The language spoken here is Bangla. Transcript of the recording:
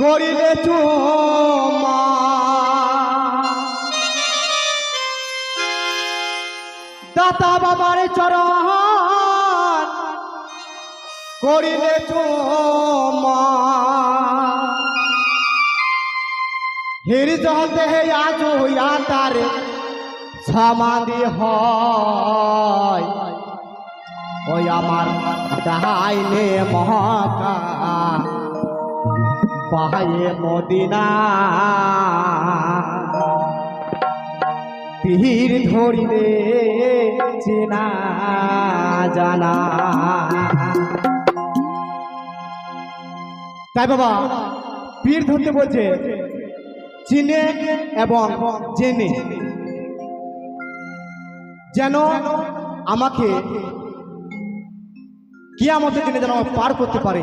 করিলে চুমা দাতা বাবার চরণ করিলে চুমা হৃদয় আজ হইয়া তারে সমাধি হয় ওই আমার ডাইনে মহাকা পায়ে মদিনা পীর ধরিলে চেনা জানা। তাই বাবা পীর ধরতে বলছে চিনে এবং জেনে, যেন আমাকে কিয়ামতের দিনে যেন পার করতে পারে।